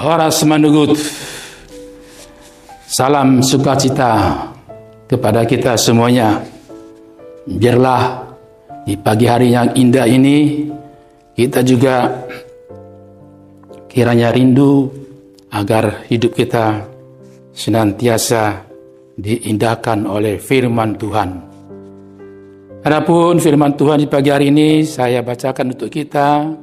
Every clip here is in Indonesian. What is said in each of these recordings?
Horas Manugut, salam sukacita kepada kita semuanya. Biarlah di pagi hari yang indah ini kita juga kiranya rindu agar hidup kita senantiasa diindahkan oleh firman Tuhan. Adapun firman Tuhan di pagi hari ini saya bacakan untuk kita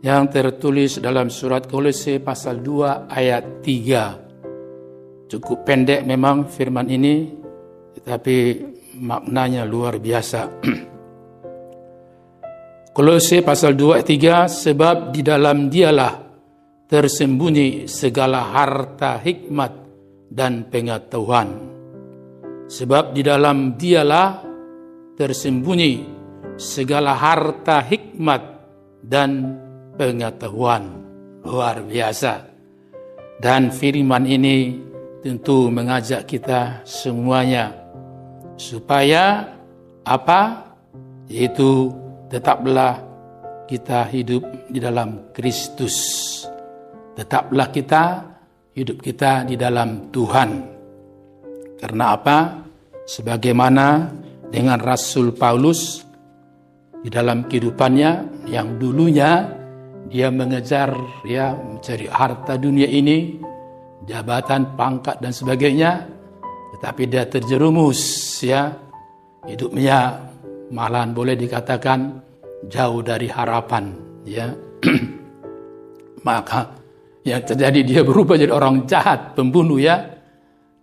yang tertulis dalam surat Kolose pasal 2 ayat 3. Cukup pendek memang firman ini, tetapi maknanya luar biasa. Kolose pasal 2 ayat 3, sebab di dalam dialah tersembunyi segala harta hikmat dan pengetahuan. Sebab di dalam dialah tersembunyi segala harta hikmat dan pengetahuan. Luar biasa. Dan firman ini tentu mengajak kita semuanya supaya apa? Yaitu tetaplah kita hidup di dalam Kristus. Tetaplah hidup kita di dalam Tuhan. Karena apa? Sebagaimana dengan Rasul Paulus di dalam kehidupannya yang dulunya dia mengejar mencari harta dunia ini, jabatan, pangkat dan sebagainya, tetapi dia terjerumus hidupnya malahan boleh dikatakan jauh dari harapan Maka yang terjadi dia berubah jadi orang jahat, pembunuh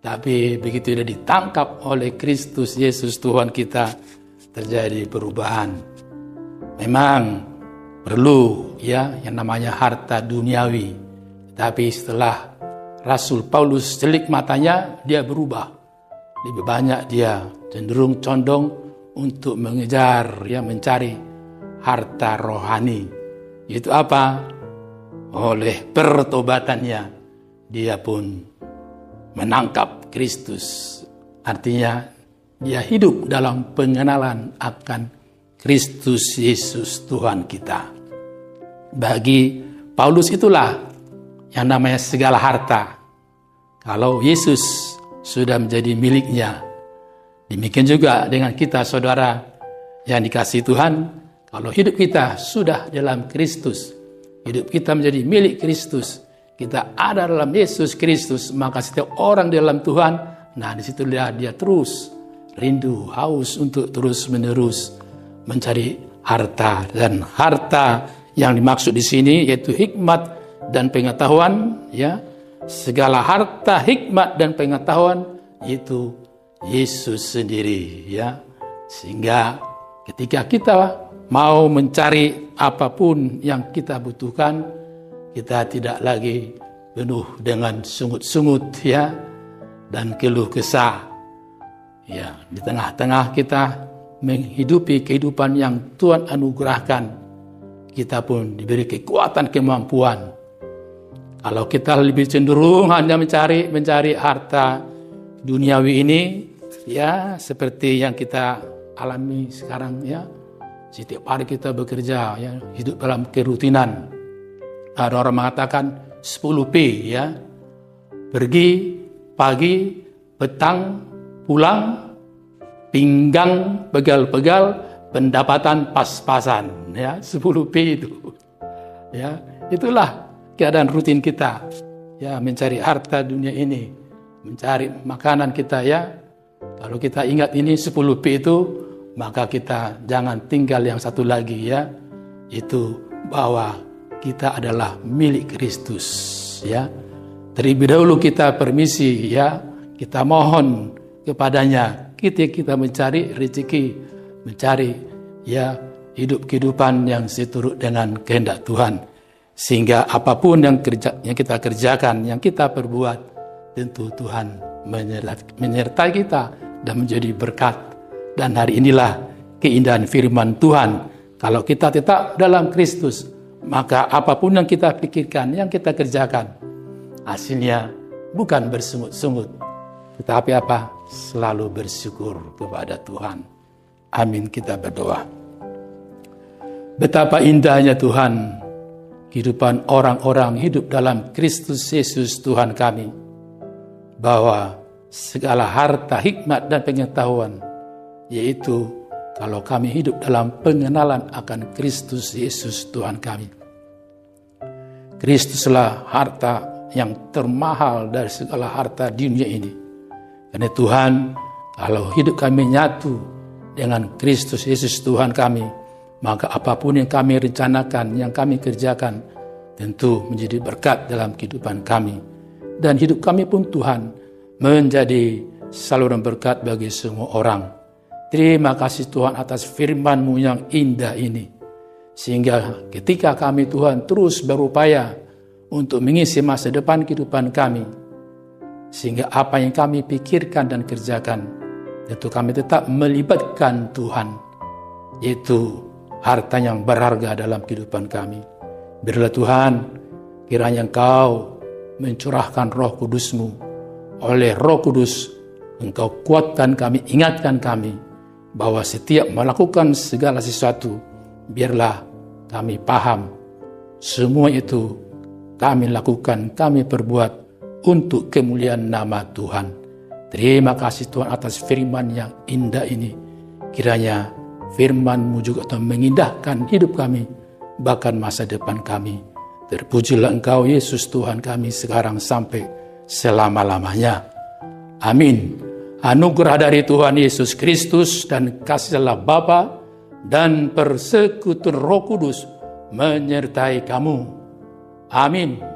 Tapi begitu dia ditangkap oleh Kristus Yesus Tuhan kita, terjadi perubahan. Memang perlu yang namanya harta duniawi. Tapi setelah Rasul Paulus celik matanya, dia berubah. Lebih banyak dia cenderung condong untuk mengejar, mencari harta rohani. Itu apa? Oleh pertobatannya, dia pun menangkap Kristus. Artinya, dia hidup dalam pengenalan akan Kristus Yesus Tuhan kita. Bagi Paulus itulah yang namanya segala harta. Kalau Yesus sudah menjadi miliknya, demikian juga dengan kita saudara yang dikasihi Tuhan. Kalau hidup kita sudah dalam Kristus, hidup kita menjadi milik Kristus, kita ada dalam Yesus Kristus, maka setiap orang di dalam Tuhan, di situ dia terus rindu, haus untuk terus menerus mencari harta. Dan harta yang dimaksud di sini yaitu hikmat dan pengetahuan, segala harta hikmat dan pengetahuan itu Yesus sendiri, Sehingga ketika kita mau mencari apapun yang kita butuhkan, kita tidak lagi penuh dengan sungut-sungut dan keluh kesah. Di tengah-tengah kita menghidupi kehidupan yang Tuhan anugerahkan, kita pun diberi kekuatan, kemampuan. Kalau kita lebih cenderung hanya mencari harta duniawi ini, seperti yang kita alami sekarang, setiap hari kita bekerja, hidup dalam kerutinan. Ada orang mengatakan 10P, pergi pagi, petang, pulang, pinggang pegal-pegal, pendapatan pas-pasan, 10P itu. Itulah keadaan rutin kita, mencari harta dunia ini, mencari makanan kita, Kalau kita ingat ini 10P itu, maka kita jangan tinggal yang satu lagi, itu bahwa kita adalah milik Kristus, Terlebih dahulu kita permisi, kita mohon kepadanya, kita mencari rezeki, mencari hidup kehidupan yang seturut dengan kehendak Tuhan, sehingga apapun yang kita kerjakan, yang kita perbuat, tentu Tuhan menyertai kita dan menjadi berkat. Dan hari inilah keindahan firman Tuhan. Kalau kita tetap dalam Kristus, maka apapun yang kita pikirkan, yang kita kerjakan, hasilnya bukan bersungut-sungut, tetapi apa? Selalu bersyukur kepada Tuhan. Amin, kita berdoa. Betapa indahnya Tuhan, kehidupan orang-orang hidup dalam Kristus Yesus Tuhan kami, bahwa segala harta, hikmat, dan pengetahuan, yaitu kalau kami hidup dalam pengenalan akan Kristus Yesus Tuhan kami. Kristuslah harta yang termahal dari segala harta di dunia ini. Karena Tuhan, kalau hidup kami nyatu dengan Kristus Yesus Tuhan kami, maka apapun yang kami rencanakan, yang kami kerjakan, tentu menjadi berkat dalam kehidupan kami. Dan hidup kami pun Tuhan menjadi saluran berkat bagi semua orang. Terima kasih Tuhan atas firman-Mu yang indah ini. Sehingga ketika kami Tuhan terus berupaya untuk mengisi masa depan kehidupan kami, sehingga apa yang kami pikirkan dan kerjakan, tentu kami tetap melibatkan Tuhan, yaitu harta yang berharga dalam kehidupan kami. Biarlah Tuhan, kiranya Engkau mencurahkan Roh Kudus-Mu. Oleh Roh Kudus, Engkau kuatkan kami, ingatkan kami, bahwa setiap melakukan segala sesuatu, biarlah kami paham, semua itu kami lakukan, kami perbuat untuk kemuliaan nama Tuhan. Terima kasih Tuhan atas firman yang indah ini. Kiranya firman-Mu juga mengindahkan hidup kami, bahkan masa depan kami. Terpujilah Engkau Yesus Tuhan kami sekarang sampai selama-lamanya. Amin. Anugerah dari Tuhan Yesus Kristus dan kasih Allah Bapa dan persekutuan Roh Kudus menyertai kamu. Amin.